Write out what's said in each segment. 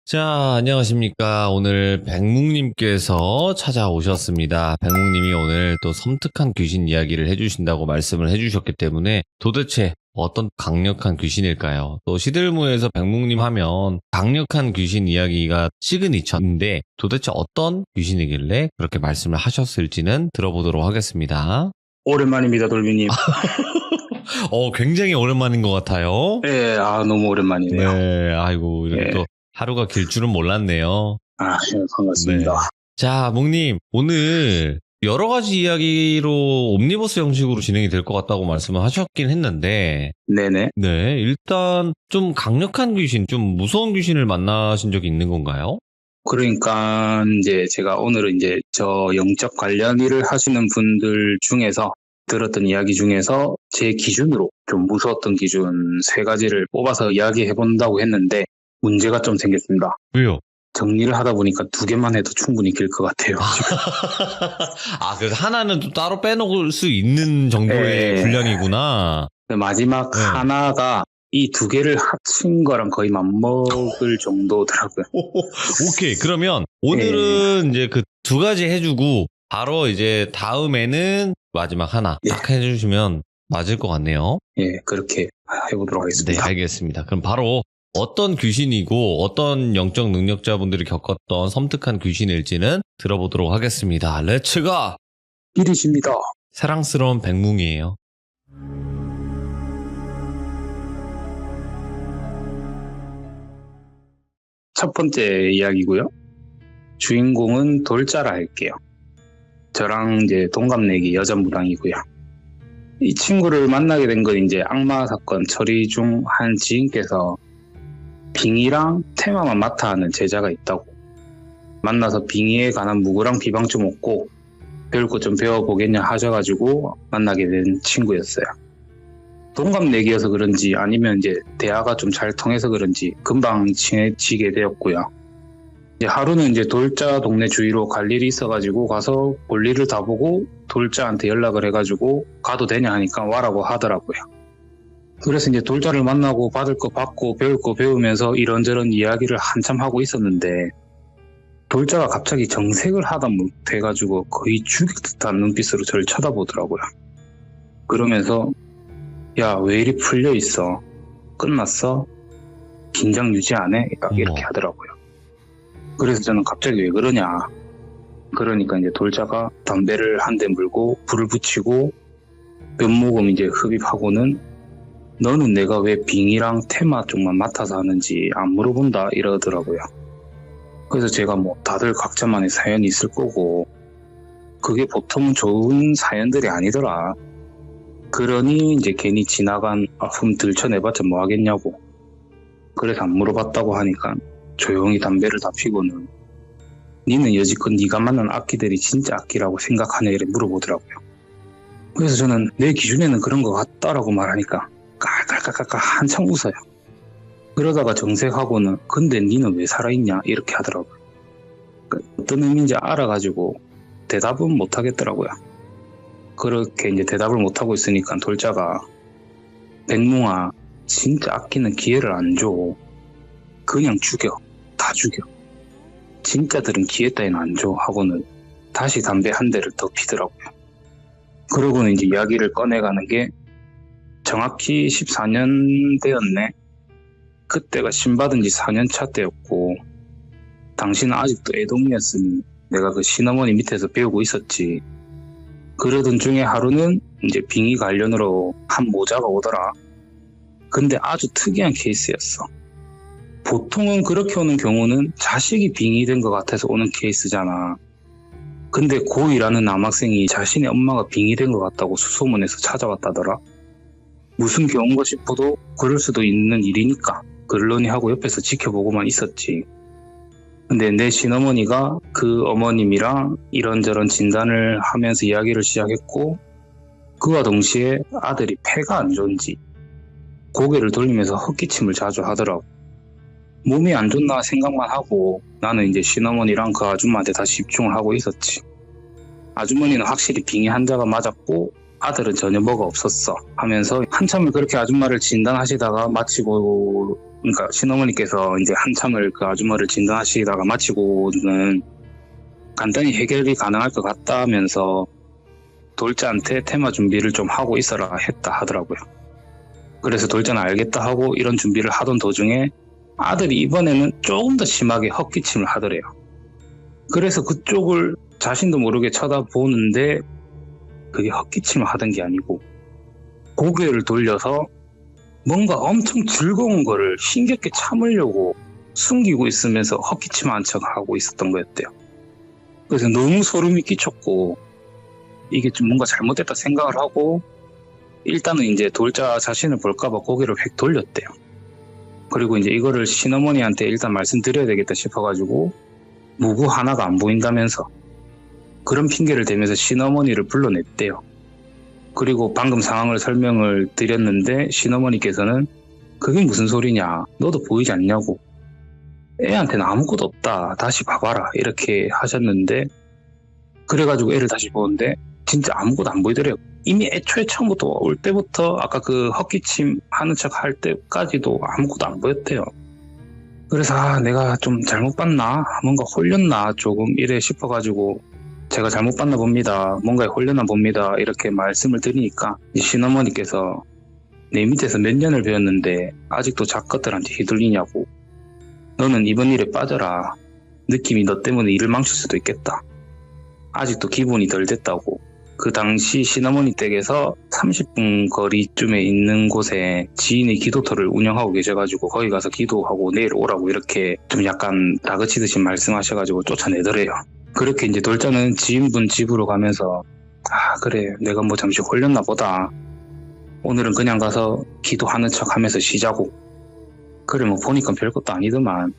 자, 안녕하십니까. 오늘 백묵님께서 찾아오셨습니다. 백묵님이 오늘 또 섬뜩한 귀신 이야기를 해주신다고 말씀을 해주셨기 때문에 도대체 어떤 강력한 귀신일까요? 또 시들무에서 백묵님 하면 강력한 귀신 이야기가 시그니처인데 도대체 어떤 귀신이길래 그렇게 말씀을 하셨을지는 들어보도록 하겠습니다. 오랜만입니다, 돌비님. 굉장히 오랜만인 것 같아요. 네, 너무 오랜만이네요. 네, 아이고, 이렇게 네. 또 하루가 길 줄은 몰랐네요. 네, 반갑습니다. 네. 자, 묵님, 오늘 여러 가지 이야기로 옴니버스 형식으로 진행이 될 것 같다고 말씀을 하셨긴 했는데, 네네. 네, 일단 좀 강력한 귀신, 좀 무서운 귀신을 만나신 적이 있는 건가요? 그러니까, 제가 오늘은 저 영적 관련 일을 하시는 분들 중에서 들었던 이야기 중에서 제 기준으로 좀 무서웠던 기준 3가지를 뽑아서 이야기해 본다고 했는데, 문제가 좀 생겼습니다. 왜요? 정리를 하다 보니까 2개만 해도 충분히 길 것 같아요. 그래서 하나는 또 따로 빼놓을 수 있는 정도의 네. 분량이구나. 마지막 네. 하나가 이 2개를 합친 거랑 거의 맞먹을 정도더라고요. 오케이. 그러면 오늘은 이제 그 2가지 해주고 바로 이제 다음에는 마지막 하나 딱 해주시면 맞을 것 같네요. 예, 그렇게 해보도록 네, 하겠습니다. 알겠습니다. 그럼 바로 어떤 귀신이고 어떤 영적 능력자분들이 겪었던 섬뜩한 귀신일지는 들어보도록 하겠습니다. 렛츠고! 일이십니다. 사랑스러운 백뭉이에요. 첫 번째 이야기고요. 주인공은 돌자라 할게요. 저랑 동갑내기 여자 무당이고요. 이 친구를 만나게 된 건 악마 사건 처리 중 한 지인께서 빙의랑 테마만 맡아 하는 제자가 있다고 만나서 빙의에 관한 무구랑 비방 좀 얻고 배울 것 좀 배워보겠냐 하셔가지고 만나게 된 친구였어요. 동갑내기여서 그런지 아니면 대화가 좀 잘 통해서 그런지 금방 친해지게 되었고요. 하루는 돌자 동네 주위로 갈 일이 있어가지고 가서 볼일을 다 보고 돌자한테 연락을 해가지고 가도 되냐 하니까 와라고 하더라고요. 그래서 돌자를 만나고 받을 거 받고 배울 거 배우면서 이런저런 이야기를 한참 하고 있었는데 돌자가 갑자기 정색을 하다 못해가지고 거의 죽일 듯한 눈빛으로 저를 쳐다보더라고요. 그러면서 야, 왜 이리 풀려 있어? 끝났어? 긴장 유지 안 해? 이렇게 하더라고요. 그래서 저는 갑자기 왜 그러냐. 그러니까 돌자가 담배를 한 대 물고 불을 붙이고 몇 모금 흡입하고는 너는 내가 왜 빙의랑 테마 쪽만 맡아서 하는지 안 물어본다 이러더라고요. 그래서 제가 다들 각자만의 사연이 있을 거고 그게 보통은 좋은 사연들이 아니더라. 그러니 괜히 지나간 아픔 들춰내봤자 뭐 하겠냐고. 그래서 안 물어봤다고 하니까 조용히 담배를 다 피고는 니는 여지껏 네가 만난 악기들이 진짜 악기라고 생각하냐 이래 물어보더라고요. 그래서 저는 내 기준에는 그런 것 같다라고 말하니까 깔깔깔깔 한참 웃어요. 그러다가 정색하고는 근데 니는 왜 살아있냐 이렇게 하더라고요. 어떤 의미인지 알아가지고 대답은 못하겠더라고요. 그렇게 대답을 못하고 있으니까 돌자가 백뭉아 진짜 악기는 기회를 안 줘. 그냥 죽여. 다 죽여. 진짜들은 기회 따위는 안 줘 하고는 다시 담배 한 대를 더 피더라고요. 그러고는 이야기를 꺼내가는 게 정확히 14년 되었네. 그때가 신받은 지 4년 차 때였고 당신은 아직도 애동이었으니 내가 그 신어머니 밑에서 배우고 있었지. 그러던 중에 하루는 빙의 관련으로 한 모자가 오더라. 근데 아주 특이한 케이스였어. 보통은 그렇게 오는 경우는 자식이 빙의된 것 같아서 오는 케이스잖아. 근데 고2라는 남학생이 자신의 엄마가 빙의된 것 같다고 수소문해서 찾아왔다더라. 무슨 경우인가 싶어도 그럴 수도 있는 일이니까 그러려니 하고 옆에서 지켜보고만 있었지. 근데 내 신어머니가 그 어머님이랑 이런저런 진단을 하면서 이야기를 시작했고 그와 동시에 아들이 폐가 안 좋은지 고개를 돌리면서 헛기침을 자주 하더라고. 몸이 안 좋나 생각만 하고 나는 신어머니랑 그 아줌마한테 다 집중을 하고 있었지. 아주머니는 확실히 빙의 환자가 맞았고 아들은 전혀 뭐가 없었어 하면서 한참을 그렇게 아줌마를 진단하시다가 마치고 그러니까 신어머니께서 이제 한참을 그 아주머니를 진단하시다가 마치고는 간단히 해결이 가능할 것 같다면서 돌자한테 테마 준비를 좀 하고 있어라 했다 하더라고요. 그래서 돌자는 알겠다 하고 이런 준비를 하던 도중에 아들이 이번에는 조금 더 심하게 헛기침을 하더래요. 그래서 그쪽을 자신도 모르게 쳐다보는데 그게 헛기침을 하던 게 아니고 고개를 돌려서 뭔가 엄청 즐거운 거를 힘겹게 참으려고 숨기고 있으면서 헛기침한 척하고 있었던 거였대요. 그래서 너무 소름이 끼쳤고 이게 좀 뭔가 잘못됐다 생각을 하고 일단은 이제 돌자 자신을 볼까봐 고개를 획 돌렸대요. 그리고 이제 이거를 신어머니한테 일단 말씀드려야 되겠다 싶어가지고 무구 하나가 안 보인다면서 그런 핑계를 대면서 신어머니를 불러냈대요. 그리고 방금 상황을 설명을 드렸는데 신어머니께서는 그게 무슨 소리냐, 너도 보이지 않냐고, 애한테는 아무것도 없다, 다시 봐봐라 이렇게 하셨는데 그래가지고 애를 다시 보는데 진짜 아무것도 안 보이더래요. 이미 애초에 처음부터 올 때부터 아까 그 헛기침 하는 척 할 때까지도 아무것도 안 보였대요. 그래서 내가 좀 잘못 봤나, 뭔가 홀렸나 조금 이래 싶어가지고 제가 잘못 봤나 봅니다, 뭔가에 홀렸나 봅니다 이렇게 말씀을 드리니까 신어머니께서 내 밑에서 몇 년을 배웠는데 아직도 작것들한테 휘둘리냐고, 너는 이번 일에 빠져라, 느낌이 너 때문에 일을 망칠 수도 있겠다, 아직도 기분이 덜 됐다고. 그 당시 신어머니 댁에서 30분 거리쯤에 있는 곳에 지인이 기도터를 운영하고 계셔가지고 거기 가서 기도하고 내일 오라고 이렇게 좀 약간 다그치듯이 말씀하셔가지고 쫓아내더래요. 그렇게 이제 돌자는 지인분 집으로 가면서 그래, 내가 뭐 잠시 홀렸나 보다, 오늘은 그냥 가서 기도하는 척 하면서 쉬자고, 그래 뭐 보니까 별것도 아니더만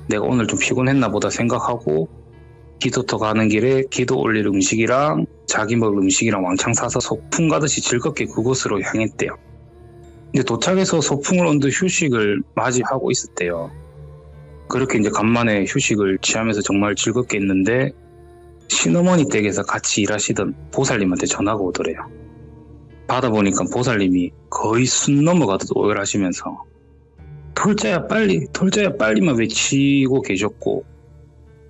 내가 오늘 좀 피곤했나 보다 생각하고 기도터 가는 길에 기도 올릴 음식이랑 자기 먹을 음식이랑 왕창 사서 소풍 가듯이 즐겁게 그곳으로 향했대요. 이제 도착해서 소풍을 온 듯 휴식을 맞이하고 있었대요. 그렇게 이제 간만에 휴식을 취하면서 정말 즐겁게 했는데 신어머니 댁에서 같이 일하시던 보살님한테 전화가 오더래요. 받아보니까 보살님이 거의 숨 넘어가듯 오열하시면서 돌자야 빨리, 돌자야 빨리만 외치고 계셨고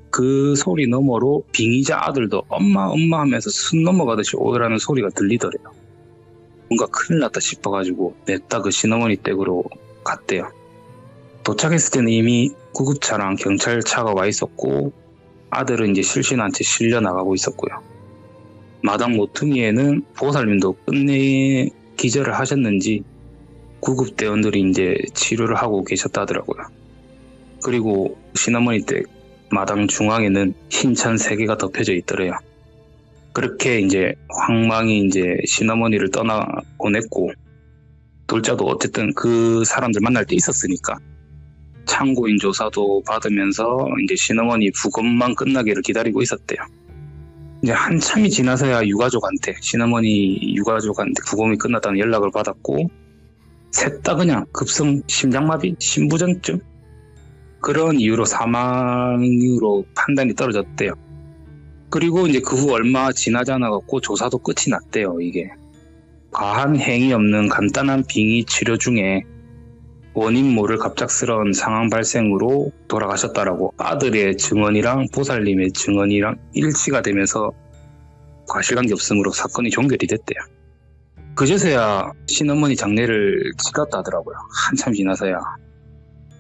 그 소리 너머로 빙의자 아들도 엄마 엄마 하면서 숨 넘어가듯이 오열하는 소리가 들리더래요. 뭔가 큰일 났다 싶어가지고 냈다 그 신어머니 댁으로 갔대요. 도착했을 때는 이미 구급차랑 경찰차가 와 있었고 아들은 이제 실신한 채 실려 나가고 있었고요. 마당 모퉁이에는 보살님도 끝내 기절을 하셨는지 구급대원들이 이제 치료를 하고 계셨다더라고요. 그리고 신어머니 댁 마당 중앙에는 흰천 3개가 덮여져 있더래요. 그렇게 이제 황망이 이제 신어머니를 떠나 보냈고 돌자도 어쨌든 그 사람들 만날 때 있었으니까 참고인 조사도 받으면서 이제 신어머니 부검만 끝나기를 기다리고 있었대요. 이제 한참이 지나서야 유가족한테, 신어머니 유가족한테 부검이 끝났다는 연락을 받았고 셋 다 그냥 급성 심장마비, 심부전증 그런 이유로 사망으로 판단이 떨어졌대요. 그리고 이제 그 후 얼마 지나지 않아갖고 조사도 끝이 났대요. 이게 과한 행위 없는 간단한 빙의 치료 중에 원인 모를 갑작스러운 상황 발생으로 돌아가셨다라고 아들의 증언이랑 보살님의 증언이랑 일치가 되면서 과실관계 없음으로 사건이 종결이 됐대요. 그제서야 신어머니 장례를 치렀다 하더라고요. 한참 지나서야.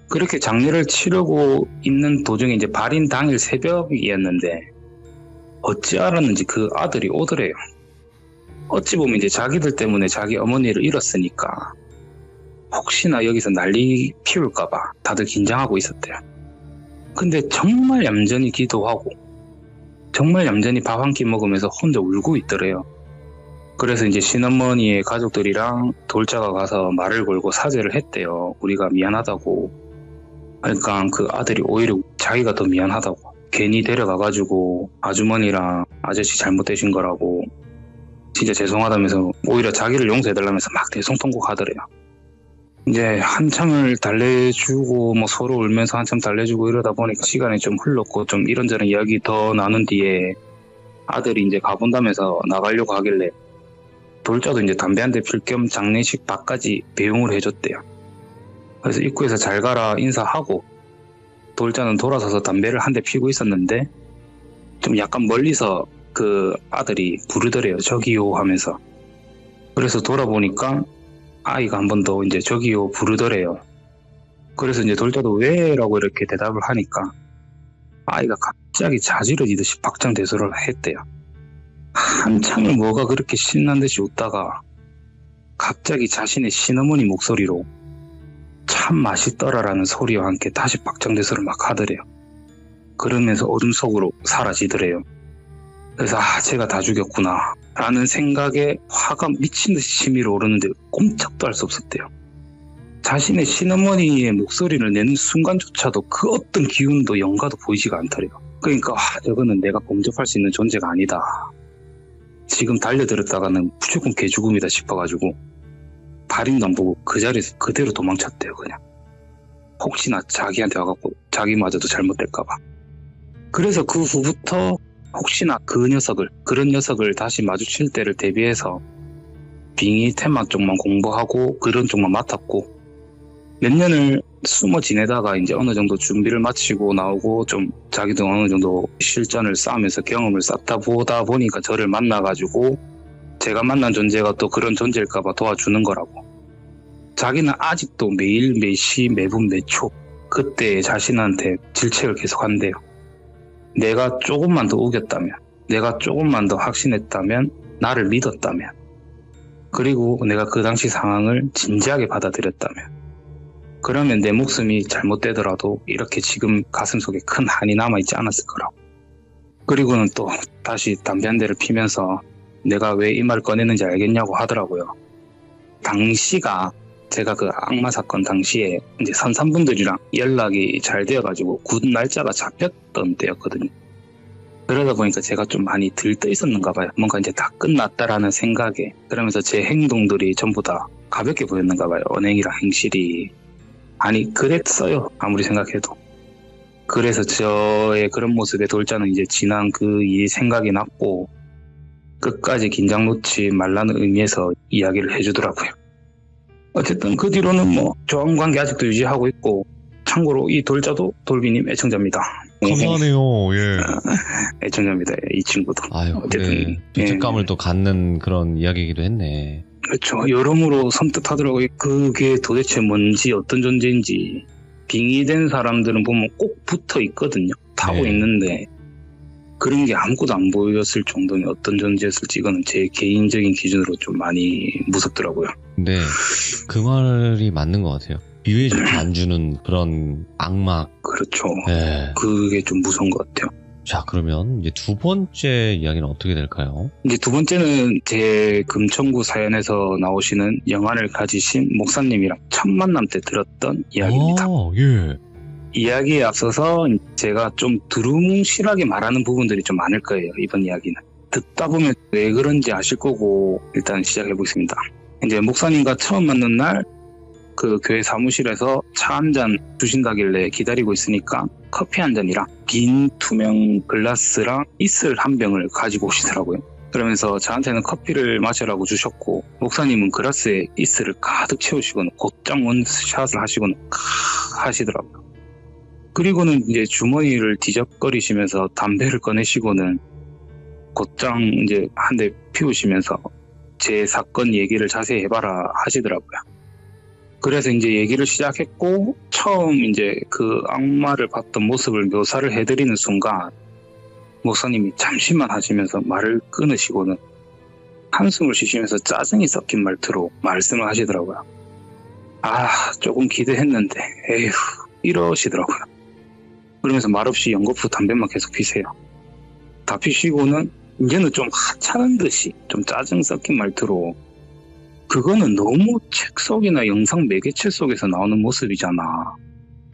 그렇게 장례를 치르고 있는 도중에 이제 발인 당일 새벽이었는데 어찌 알았는지 그 아들이 오더래요. 어찌 보면 이제 자기들 때문에 자기 어머니를 잃었으니까 혹시나 여기서 난리 피울까봐 다들 긴장하고 있었대요. 근데 정말 얌전히 기도하고 정말 얌전히 밥 한 끼 먹으면서 혼자 울고 있더래요. 그래서 이제 신어머니의 가족들이랑 돌자가 가서 말을 걸고 사죄를 했대요. 우리가 미안하다고. 그러니까 그 아들이 오히려 자기가 더 미안하다고, 괜히 데려가가지고 아주머니랑 아저씨 잘못되신 거라고 진짜 죄송하다면서 오히려 자기를 용서해달라면서 막 대성통곡하더래요. 이제 한참을 달래주고 뭐 서로 울면서 한참 달래주고 이러다 보니까 시간이 좀 흘렀고 좀 이런저런 이야기 더 나눈 뒤에 아들이 이제 가본다면서 나가려고 하길래 돌자도 이제 담배 한 대 필 겸 장례식 밥까지 배웅을 해줬대요. 그래서 입구에서 잘 가라 인사하고 돌자는 돌아서서 담배를 한 대 피고 있었는데 좀 약간 멀리서 그 아들이 부르더래요. 저기요 하면서. 그래서 돌아보니까 아이가 한 번 더 이제 저기요 부르더래요. 그래서 이제 돌자도 왜? 라고 이렇게 대답을 하니까 아이가 갑자기 자지러지듯이 박장대소를 했대요. 한참을 뭐가 그렇게 신난 듯이 웃다가 갑자기 자신의 시어머니 목소리로 참 맛있더라라는 소리와 함께 다시 박장대소를 막 하더래요. 그러면서 어둠 속으로 사라지더래요. 그래서 제가 다 죽였구나 라는 생각에 화가 미친듯이 치밀어 오르는데 꼼짝도 할 수 없었대요. 자신의 시어머니의 목소리를 내는 순간조차도 그 어떤 기운도 영가도 보이지가 않더래요. 그러니까 저거는 내가 범접할 수 있는 존재가 아니다. 지금 달려들었다가는 무조건 개죽음이다 싶어가지고 발인도 안 보고 그 자리에서 그대로 도망쳤대요. 그냥 혹시나 자기한테 와갖고 자기마저도 잘못될까봐. 그래서 그 후부터 혹시나 그런 녀석을 다시 마주칠 때를 대비해서 빙의 테마 쪽만 공부하고 그런 쪽만 맡았고 몇 년을 숨어 지내다가 이제 어느 정도 준비를 마치고 나오고 좀 자기도 어느 정도 실전을 쌓으면서 경험을 쌓다 보다 보니까 저를 만나가지고 제가 만난 존재가 또 그런 존재일까봐 도와주는 거라고. 자기는 아직도 매일 매시 매분 매초 그때 자신한테 질책을 계속 한대요. 내가 조금만 더 우겼다면, 내가 조금만 더 확신했다면, 나를 믿었다면, 그리고 내가 그 당시 상황을 진지하게 받아들였다면, 그러면 내 목숨이 잘못되더라도 이렇게 지금 가슴속에 큰 한이 남아있지 않았을 거라고. 그리고는 또 다시 담배 한 대를 피면서 내가 왜 이 말을 꺼냈는지 알겠냐고 하더라고요. 당시가 제가 그 악마 사건 당시에 이제 선산분들이랑 연락이 잘 되어가지고 굿 날짜가 잡혔던 때였거든요. 그러다 보니까 제가 좀 많이 들떠 있었는가 봐요. 뭔가 이제 다 끝났다라는 생각에. 그러면서 제 행동들이 전부 다 가볍게 보였는가 봐요. 언행이랑 행실이. 아니 그랬어요. 아무리 생각해도. 그래서 저의 그런 모습에 돌자는 이제 지난 그 일이 생각이 났고 끝까지 긴장 놓지 말라는 의미에서 이야기를 해주더라고요. 어쨌든 그 뒤로는 뭐 좋은 관계 아직도 유지하고 있고 참고로 이 돌자도 돌비님 애청자입니다. 감사하네요. 예. 애청자입니다. 이 친구도. 아유, 어쨌든 네. 죄책감을 또 갖는 그런 이야기이기도 했네. 그렇죠. 여러모로 섬뜩하더라고요. 그게 도대체 뭔지 어떤 존재인지. 빙의된 사람들은 보면 꼭 붙어 있거든요. 타고 네. 있는데 그런 게 아무것도 안 보였을 정도면 어떤 존재였을지 이거는 제 개인적인 기준으로 좀 많이 무섭더라고요. 근데 그 말이 맞는 것 같아요. 기회조차 안 주는 그런 악마. 그렇죠. 네. 그게 좀 무서운 것 같아요. 자, 그러면 이제 두 번째 이야기는 어떻게 될까요? 이제 두 번째는 제 금천구 사연에서 나오시는 영안을 가지신 목사님이랑 첫 만남 때 들었던 이야기입니다. 예. 이야기에 앞서서 제가 좀 두루뭉실하게 말하는 부분들이 좀 많을 거예요. 이번 이야기는. 듣다 보면 왜 그런지 아실 거고 일단 시작해 보겠습니다. 이제 목사님과 처음 만난 날 그 교회 사무실에서 차 한 잔 주신다길래 기다리고 있으니까 커피 한 잔이랑 빈 투명 글라스랑 이슬 한 병을 가지고 오시더라고요. 그러면서 저한테는 커피를 마시라고 주셨고 목사님은 글라스에 이슬을 가득 채우시고는 곧장 원샷을 하시고는 하시더라고요. 그리고는 이제 주머니를 뒤적거리시면서 담배를 꺼내시고는 곧장 이제 한 대 피우시면서 제 사건 얘기를 자세히 해봐라 하시더라고요. 그래서 이제 얘기를 시작했고 처음 이제 그 악마를 봤던 모습을 묘사를 해드리는 순간 목사님이 잠시만 하시면서 말을 끊으시고는 한숨을 쉬시면서 짜증이 섞인 말투로 말씀을 하시더라고요. 조금 기대했는데 에휴 이러시더라고요. 그러면서 말없이 연거푸 담배만 계속 피세요. 다 피시고는 이제는 좀 하찮은 듯이 좀 짜증 섞인 말투로 그거는 너무 책 속이나 영상 매개체 속에서 나오는 모습이잖아.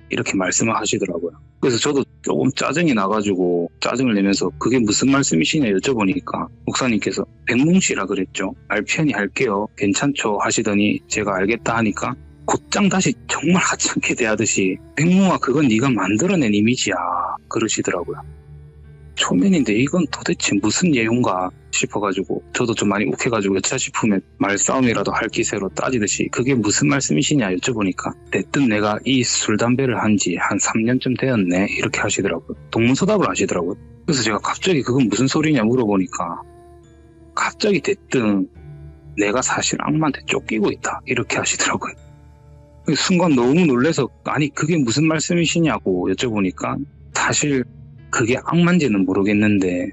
이렇게 말씀을 하시더라고요. 그래서 저도 조금 짜증이 나가지고 짜증을 내면서 그게 무슨 말씀이시냐 여쭤보니까 목사님께서 백뭉씨라 그랬죠. 말 편히 할게요. 괜찮죠 하시더니 제가 알겠다 하니까 곧장 다시 정말 하찮게 대하듯이 백뭉아 그건 네가 만들어낸 이미지야 그러시더라고요. 초면인데 이건 도대체 무슨 예용가 싶어가지고 저도 좀 많이 욱해가지고 여차 싶으면 말싸움이라도 할 기세로 따지듯이 그게 무슨 말씀이시냐 여쭤보니까 내뜻 내가 이 술 담배를 한 지 한 3년쯤 되었네 이렇게 하시더라고요. 동문서답을 하시더라고요. 그래서 제가 갑자기 그건 무슨 소리냐 물어보니까 갑자기 대뜸 내가 사실 악마한테 쫓기고 있다 이렇게 하시더라고요. 순간 너무 놀라서 아니 그게 무슨 말씀이시냐고 여쭤보니까 사실 그게 악마인지는 모르겠는데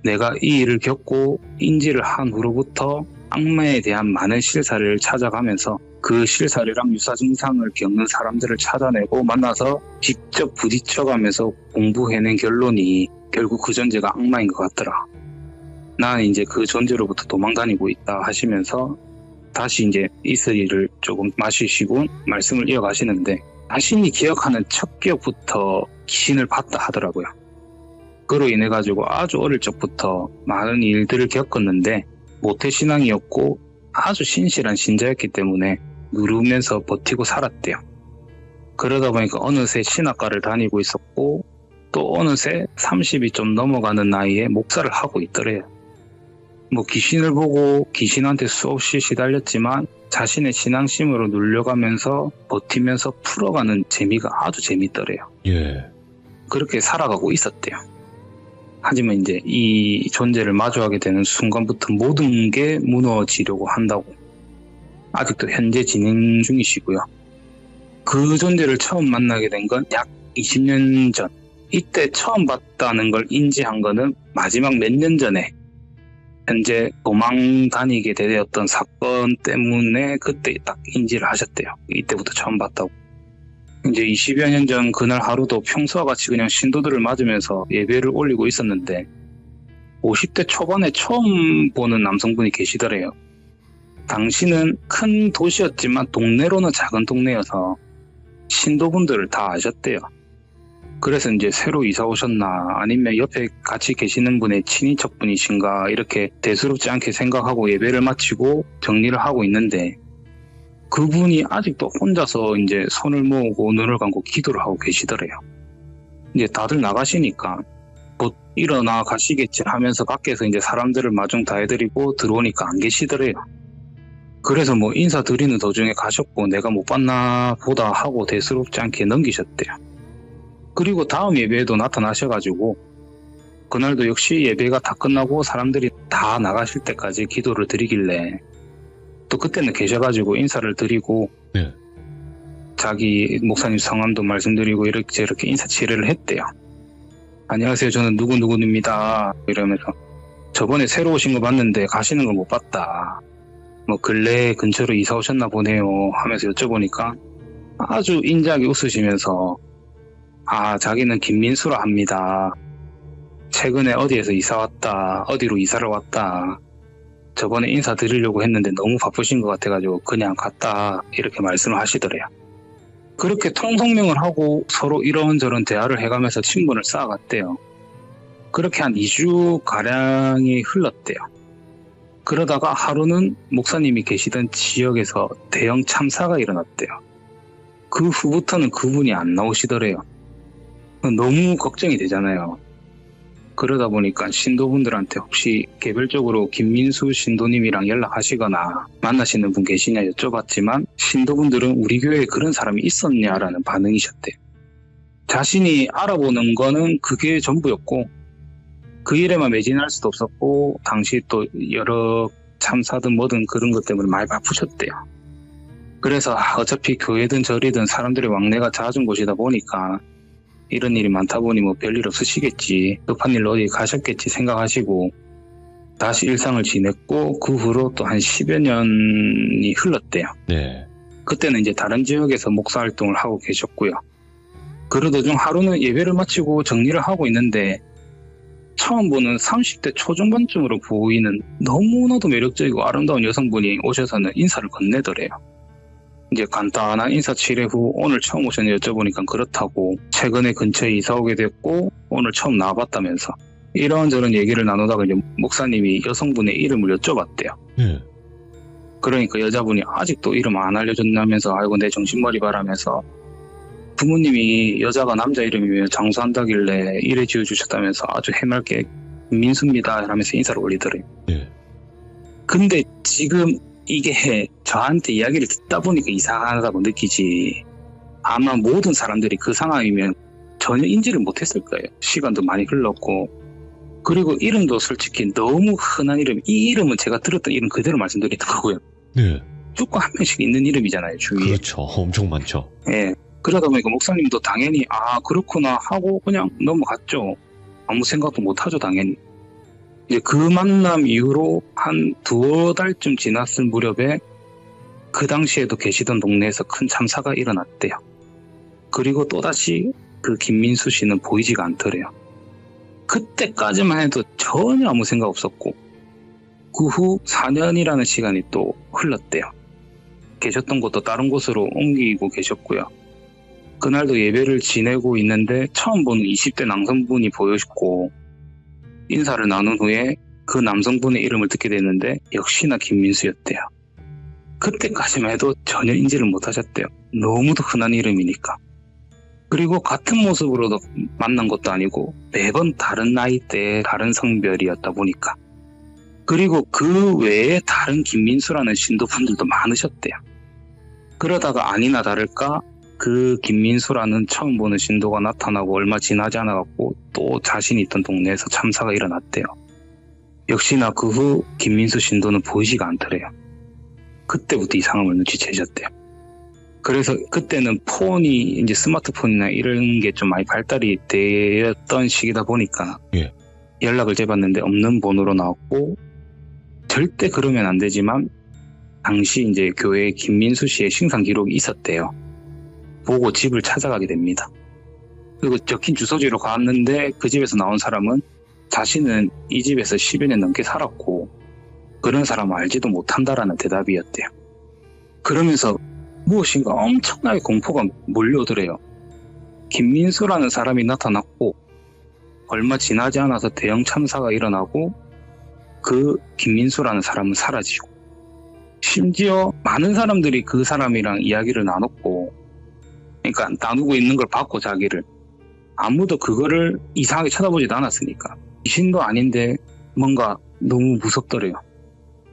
내가 이 일을 겪고 인지를 한 후로부터 악마에 대한 많은 실사를 찾아가면서 그 실사례랑 유사 증상을 겪는 사람들을 찾아내고 만나서 직접 부딪혀가면서 공부해낸 결론이 결국 그 존재가 악마인 것 같더라. 나는 이제 그 존재로부터 도망다니고 있다 하시면서 다시 이제 있을 일을 조금 마시시고 말씀을 이어가시는데 자신이 기억하는 첫 기억부터 귀신을 봤다 하더라고요. 그로 인해 가지고 아주 어릴 적부터 많은 일들을 겪었는데 모태신앙이었고 아주 신실한 신자였기 때문에 누르면서 버티고 살았대요. 그러다 보니까 어느새 신학과를 다니고 있었고 또 어느새 30이 좀 넘어가는 나이에 목사를 하고 있더래요. 뭐 귀신을 보고 귀신한테 수없이 시달렸지만 자신의 신앙심으로 눌려가면서 버티면서 풀어가는 재미가 아주 재밌더래요. 예. 그렇게 살아가고 있었대요. 하지만 이제 이 존재를 마주하게 되는 순간부터 모든 게 무너지려고 한다고. 아직도 현재 진행 중이시고요. 그 존재를 처음 만나게 된 건 약 20년 전. 이때 처음 봤다는 걸 인지한 거는 마지막 몇 년 전에 현재 도망 다니게 되었던 사건 때문에 그때 딱 인지를 하셨대요. 이때부터 처음 봤다고. 이제 20여 년 전 그날 하루도 평소와 같이 그냥 신도들을 맞으면서 예배를 올리고 있었는데 50대 초반에 처음 보는 남성분이 계시더래요. 당시는 큰 도시였지만 동네로는 작은 동네여서 신도분들을 다 아셨대요. 그래서 이제 새로 이사 오셨나 아니면 옆에 같이 계시는 분의 친인척분이신가 이렇게 대수롭지 않게 생각하고 예배를 마치고 정리를 하고 있는데 그분이 아직도 혼자서 이제 손을 모으고 눈을 감고 기도를 하고 계시더래요. 이제 다들 나가시니까 곧 일어나 가시겠지 하면서 밖에서 이제 사람들을 마중 다 해드리고 들어오니까 안 계시더래요. 그래서 뭐 인사드리는 도중에 가셨고 내가 못 봤나 보다 하고 대수롭지 않게 넘기셨대요. 그리고 다음 예배에도 나타나셔가지고 그날도 역시 예배가 다 끝나고 사람들이 다 나가실 때까지 기도를 드리길래 또 그때는 계셔가지고 인사를 드리고 네. 자기 목사님 성함도 말씀드리고 이렇게 저렇게 인사치레를 했대요. 안녕하세요, 저는 누구누구입니다 이러면서 저번에 새로 오신 거 봤는데 가시는 걸 못 봤다. 뭐 근래에 근처로 이사 오셨나 보네요 하면서 여쭤보니까 아주 인자하게 웃으시면서 아, 자기는 김민수라 합니다. 최근에 어디에서 이사 왔다. 어디로 이사를 왔다. 저번에 인사드리려고 했는데 너무 바쁘신 것 같아가지고 그냥 갔다. 이렇게 말씀을 하시더래요. 그렇게 통성명을 하고 서로 이런저런 대화를 해가면서 친분을 쌓아갔대요. 그렇게 한 2주가량이 흘렀대요. 그러다가 하루는 목사님이 계시던 지역에서 대형 참사가 일어났대요. 그 후부터는 그분이 안 나오시더래요. 너무 걱정이 되잖아요. 그러다 보니까 신도분들한테 혹시 개별적으로 김민수 신도님이랑 연락하시거나 만나시는 분 계시냐 여쭤봤지만 신도분들은 우리 교회에 그런 사람이 있었냐라는 반응이셨대요. 자신이 알아보는 거는 그게 전부였고 그 일에만 매진할 수도 없었고 당시 또 여러 참사든 뭐든 그런 것 때문에 많이 바쁘셨대요. 그래서 어차피 교회든 절이든 사람들의 왕래가 잦은 곳이다 보니까 이런 일이 많다 보니 뭐 별일 없으시겠지, 급한 일로 어디 가셨겠지 생각하시고 다시 일상을 지냈고 그 후로 또 한 10여 년이 흘렀대요. 네. 그때는 이제 다른 지역에서 목사 활동을 하고 계셨고요. 그러던 중 하루는 예배를 마치고 정리를 하고 있는데 처음 보는 30대 초중반쯤으로 보이는 너무나도 매력적이고 아름다운 여성분이 오셔서는 인사를 건네더래요. 이제 간단한 인사치레 후 오늘 처음 오셨냐 여쭤보니까 그렇다고 최근에 근처에 이사 오게 됐고 오늘 처음 나와봤다면서 이런저런 얘기를 나누다가 이제 목사님이 여성분의 이름을 여쭤봤대요. 그러니까 여자분이 아직도 이름 안 알려줬냐면서 아이고 내 정신머리 바라면서 부모님이 여자가 남자 이름이면 장수한다길래 이래 지어주셨다면서 아주 해맑게 민수입니다 하면서 인사를 올리더래요. 네. 근데 지금 이게 저한테 이야기를 듣다 보니까 이상하다고 느끼지, 아마 모든 사람들이 그 상황이면 전혀 인지를 못했을 거예요. 시간도 많이 흘렀고, 그리고 이름도 솔직히 너무 흔한 이름, 이 이름은 제가 들었던 이름 그대로 말씀드리는 거고요. 네. 무조건 한 명씩 있는 이름이잖아요, 주위에. 그렇죠. 엄청 많죠. 예. 그러다 보니까 목사님도 당연히 아 그렇구나 하고 그냥 넘어갔죠. 아무 생각도 못하죠, 당연히. 이제 그 만남 이후로 한 두어 달쯤 지났을 무렵에 그 당시에도 계시던 동네에서 큰 참사가 일어났대요. 그리고 또다시 그 김민수 씨는 보이지가 않더래요. 그때까지만 해도 전혀 아무 생각 없었고, 그 후 4년이라는 시간이 또 흘렀대요. 계셨던 곳도 다른 곳으로 옮기고 계셨고요. 그날도 예배를 지내고 있는데 처음 본 20대 남성분이 보였고, 인사를 나눈 후에 그 남성분의 이름을 듣게 됐는데 역시나 김민수였대요. 그때까지만 해도 전혀 인지를 못하셨대요. 너무도 흔한 이름이니까. 그리고 같은 모습으로도 만난 것도 아니고 매번 다른 나이대에 다른 성별이었다 보니까. 그리고 그 외에 다른 김민수라는 신도분들도 많으셨대요. 그러다가 아니나 다를까 그 김민수라는 처음 보는 신도가 나타나고 얼마 지나지 않아갖고 또 자신이 있던 동네에서 참사가 일어났대요. 역시나 그 후 김민수 신도는 보이지가 않더래요. 그때부터 이상함을 눈치채셨대요. 그래서 그때는 폰이 이제 스마트폰이나 이런 게 좀 많이 발달이 되었던 시기다 보니까 예. 연락을 재봤는데 없는 번호로 나왔고, 절대 그러면 안 되지만 당시 이제 교회에 김민수 씨의 신상 기록이 있었대요. 보고 집을 찾아가게 됩니다. 그리고 적힌 주소지로 갔는데 그 집에서 나온 사람은 자신은 이 집에서 10여 년 넘게 살았고 그런 사람을 알지도 못한다라는 대답이었대요. 그러면서 무엇인가 엄청나게 공포가 몰려오더래요. 김민수라는 사람이 나타났고 얼마 지나지 않아서 대형 참사가 일어나고 그 김민수라는 사람은 사라지고, 심지어 많은 사람들이 그 사람이랑 이야기를 나눴고, 그러니까 나누고 있는 걸 봤고 자기를, 아무도 그거를 이상하게 쳐다보지도 않았으니까 귀신도 아닌데 뭔가 너무 무섭더래요.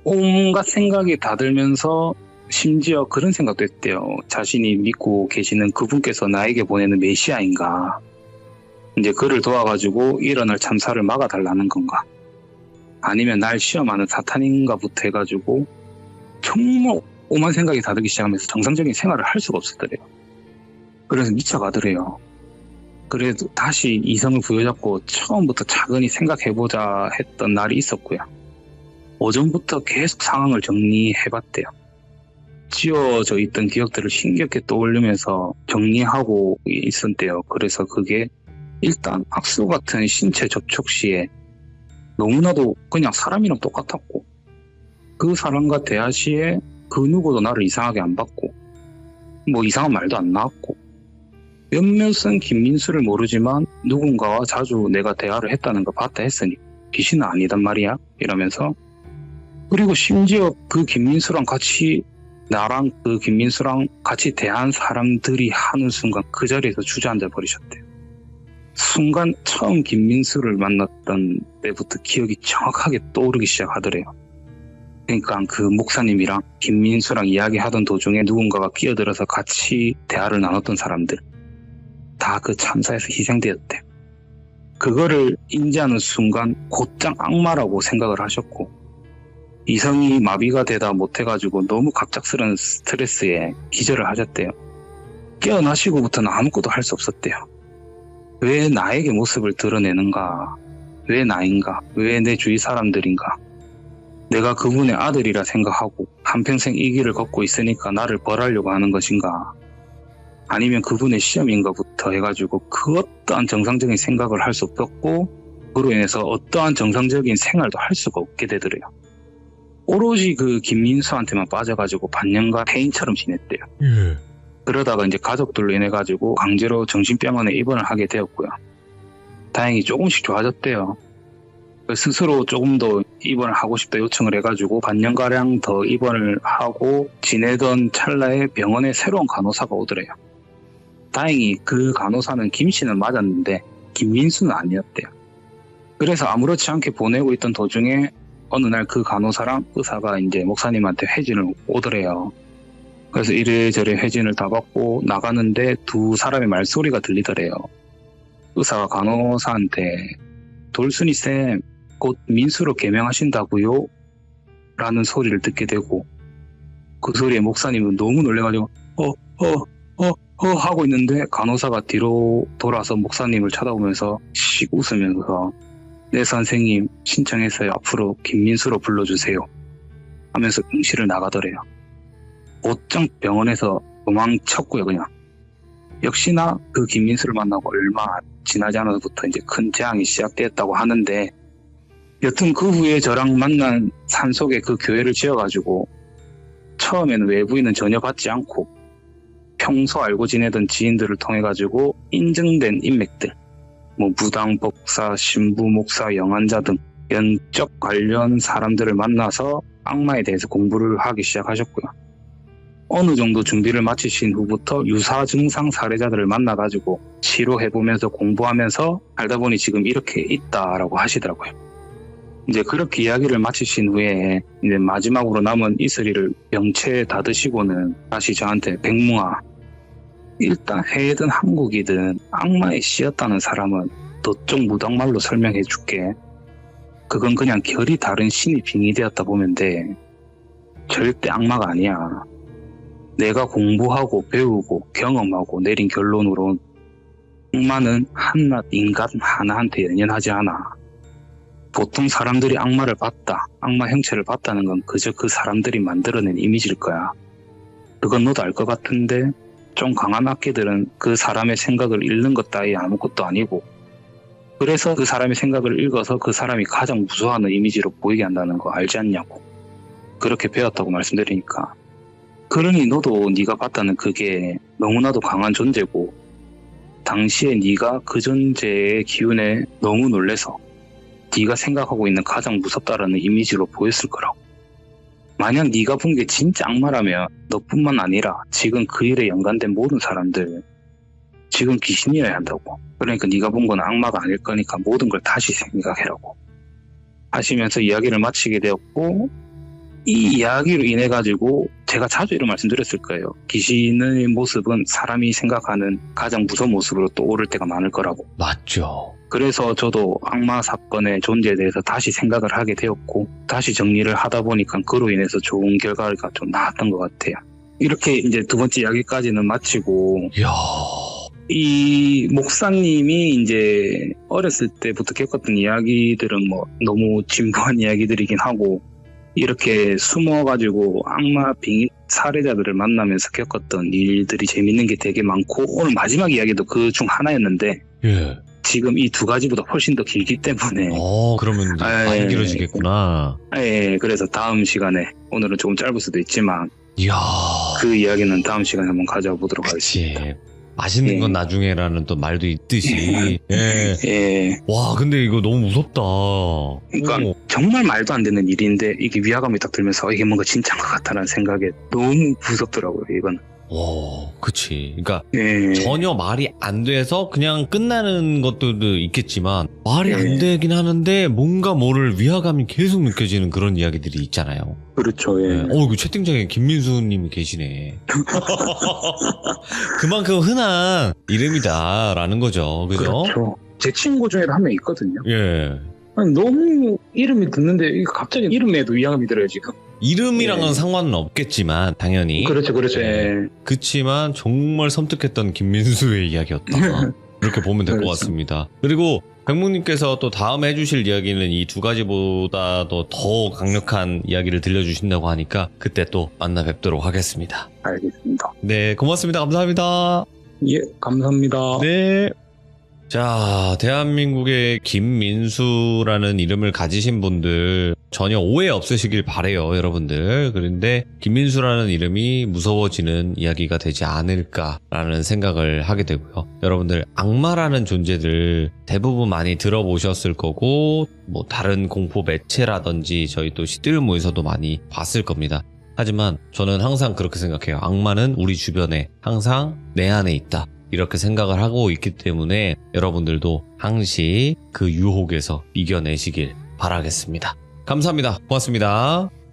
온갖 생각이 다 들면서 심지어 그런 생각도 했대요. 자신이 믿고 계시는 그분께서 나에게 보내는 메시아인가, 이제 그를 도와가지고 일어날 참사를 막아달라는 건가, 아니면 날 시험하는 사탄인가부터 해가지고 정말 오만 생각이 다 들기 시작하면서 정상적인 생활을 할 수가 없었더래요. 그래서 미쳐가더래요. 그래도 다시 이성을 부여잡고 처음부터 차근히 생각해보자 했던 날이 있었고요. 오전부터 계속 상황을 정리해봤대요. 지워져 있던 기억들을 힘겹게 떠올리면서 정리하고 있었대요. 그래서 그게 일단 악수 같은 신체 접촉 시에 너무나도 그냥 사람이랑 똑같았고, 그 사람과 대화 시에 그 누구도 나를 이상하게 안 봤고 뭐 이상한 말도 안 나왔고, 몇몇은 김민수를 모르지만 누군가와 자주 내가 대화를 했다는 거 봤다 했으니 귀신은 아니단 말이야 이러면서, 그리고 심지어 그 김민수랑 같이, 나랑 그 김민수랑 같이 대한 사람들이 하는 순간 그 자리에서 주저앉아 버리셨대요. 순간 처음 김민수를 만났던 때부터 기억이 정확하게 떠오르기 시작하더래요. 그러니까 그 목사님이랑 김민수랑 이야기하던 도중에 누군가가 끼어들어서 같이 대화를 나눴던 사람들 다 그 참사에서 희생되었대요. 그거를 인지하는 순간 곧장 악마라고 생각을 하셨고, 이성이 마비가 되다 못해가지고 너무 갑작스러운 스트레스에 기절을 하셨대요. 깨어나시고부터는 아무것도 할 수 없었대요. 왜 나에게 모습을 드러내는가? 왜 나인가? 왜 내 주위 사람들인가? 내가 그분의 아들이라 생각하고 한평생 이 길을 걷고 있으니까 나를 벌하려고 하는 것인가? 아니면 그분의 시험인가부터 해가지고 그 어떠한 정상적인 생각을 할 수 없었고, 그로 인해서 어떠한 정상적인 생활도 할 수가 없게 되더래요. 오로지 그 김민수한테만 빠져가지고 반년간 폐인처럼 지냈대요. 예. 그러다가 이제 가족들로 인해가지고 강제로 정신병원에 입원을 하게 되었고요. 다행히 조금씩 좋아졌대요. 스스로 조금 더 입원을 하고 싶다 요청을 해가지고 반년가량 더 입원을 하고 지내던 찰나에 병원에 새로운 간호사가 오더래요. 다행히 그 간호사는 김 씨는 맞았는데 김민수는 아니었대요. 그래서 아무렇지 않게 보내고 있던 도중에 어느 날 그 간호사랑 의사가 이제 목사님한테 회진을 오더래요. 그래서 이래저래 회진을 다 받고 나가는데 두 사람의 말소리가 들리더래요. 의사가 간호사한테 돌순이 쌤, 곧 민수로 개명하신다고요? 라는 소리를 듣게 되고 그 소리에 목사님은 너무 놀래가지고 하고 있는데 간호사가 뒤로 돌아서 목사님을 쳐다보면서 씩 웃으면서 네 선생님 신청해서요 앞으로 김민수로 불러주세요 하면서 응시를 나가더래요. 곧장 병원에서 도망쳤고요 그냥. 역시나 그 김민수를 만나고 얼마 지나지 않아서부터 이제 큰 재앙이 시작되었다고 하는데 여튼 그 후에 저랑 만난 산속에 그 교회를 지어가지고 처음에는 외부인은 전혀 받지 않고 평소 알고 지내던 지인들을 통해 가지고 인증된 인맥들 뭐 무당, 법사, 신부, 목사, 영환자 등 연적 관련 사람들을 만나서 악마에 대해서 공부를 하기 시작하셨고요. 어느 정도 준비를 마치신 후부터 유사 증상 사례자들을 만나가지고 치료해보면서 공부하면서 알다 보니 지금 이렇게 있다라고 하시더라고요. 이제 그렇게 이야기를 마치신 후에 이제 마지막으로 남은 이슬이를 병채에 다 드시고는 다시 저한테 백뭉아, 일단 해외든 한국이든 악마에 씌었다는 사람은 너쪽 무당말로 설명해 줄게. 그건 그냥 결이 다른 신이 빙의되었다 보면 돼. 절대 악마가 아니야. 내가 공부하고 배우고 경험하고 내린 결론으론 악마는 한낱 인간 하나한테 연연하지 않아. 보통 사람들이 악마를 봤다, 악마 형체를 봤다는 건 그저 그 사람들이 만들어낸 이미지일 거야. 그건 너도 알 것 같은데 좀 강한 악기들은 그 사람의 생각을 읽는 것 따위 아무것도 아니고 그래서 그 사람의 생각을 읽어서 그 사람이 가장 무서워하는 이미지로 보이게 한다는 거 알지 않냐고. 그렇게 배웠다고 말씀드리니까 그러니 너도 네가 봤다는 그게 너무나도 강한 존재고 당시에 네가 그 존재의 기운에 너무 놀래서 네가 생각하고 있는 가장 무섭다라는 이미지로 보였을 거라고. 만약 네가 본 게 진짜 악마라면 너뿐만 아니라 지금 그 일에 연관된 모든 사람들 지금 귀신이어야 한다고. 그러니까 네가 본 건 악마가 아닐 거니까 모든 걸 다시 생각해라고 하시면서 이야기를 마치게 되었고 이 이야기로 인해 가지고 제가 자주 이런 말씀 드렸을 거예요. 귀신의 모습은 사람이 생각하는 가장 무서운 모습으로 또 오를 때가 많을 거라고. 맞죠. 그래서 저도 악마 사건의 존재에 대해서 다시 생각을 하게 되었고 다시 정리를 하다 보니까 그로 인해서 좋은 결과가 좀 나왔던 것 같아요. 이렇게 이제 두 번째 이야기까지는 마치고 이야. 이 목사님이 이제 어렸을 때부터 겪었던 이야기들은 뭐 너무 진부한 이야기들이긴 하고 이렇게 숨어가지고 악마 빙의 사례자들을 만나면서 겪었던 일들이 재밌는 게 되게 많고 오늘 마지막 이야기도 그 중 하나였는데 예. 지금 이 두 가지보다 훨씬 더 길기 때문에 그러면 이제 많이 길어지겠구나. 그래서 다음 시간에 오늘은 조금 짧을 수도 있지만 이야. 그 이야기는 다음 시간에 한번 가져보도록 하겠습니다. 그치. 맛있는 건 나중에라는 또 말도 있듯이. 예. 예. 와, 근데 이거 너무 무섭다. 그러니까 정말 말도 안 되는 일인데 이게 위화감이 딱 들면서 이게 뭔가 진짜인 것 같다는 생각에 너무 무섭더라고요, 이건. 와, 그치. 그러니까 예. 전혀 말이 안 돼서 그냥 끝나는 것들도 있겠지만 말이 안 되긴 하는데 뭔가 모를 위화감이 계속 느껴지는 그런 이야기들이 있잖아요. 그렇죠, 예. 이거 채팅창에 김민수님이 계시네. 그만큼 흔한 이름이다라는 거죠. 그죠? 그렇죠. 제 친구 중에도 한 명 있거든요. 예. 아니, 너무 이름이 듣는데 이게 갑자기 이름에도 위화감이 들어요, 지금. 이름이랑은 예. 상관은 없겠지만 당연히. 그렇죠. 예. 그치만 정말 섬뜩했던 김민수의 이야기였다. 그렇게 보면 될 것 그렇죠. 같습니다. 그리고 백묵님께서 또 다음에 해주실 이야기는 이 두 가지보다도 더 강력한 이야기를 들려주신다고 하니까 그때 또 만나 뵙도록 하겠습니다. 알겠습니다. 네, 고맙습니다. 감사합니다. 예, 감사합니다. 네. 자, 대한민국의 김민수라는 이름을 가지신 분들 전혀 오해 없으시길 바래요, 여러분들. 그런데 김민수라는 이름이 무서워지는 이야기가 되지 않을까라는 생각을 하게 되고요. 여러분들 악마라는 존재들 대부분 많이 들어보셨을 거고 뭐 다른 공포 매체라든지 저희 또 시들모에서도 많이 봤을 겁니다. 하지만 저는 항상 그렇게 생각해요. 악마는 우리 주변에 항상 내 안에 있다. 이렇게 생각을 하고 있기 때문에 여러분들도 항시 그 유혹에서 이겨내시길 바라겠습니다. 감사합니다. 고맙습니다.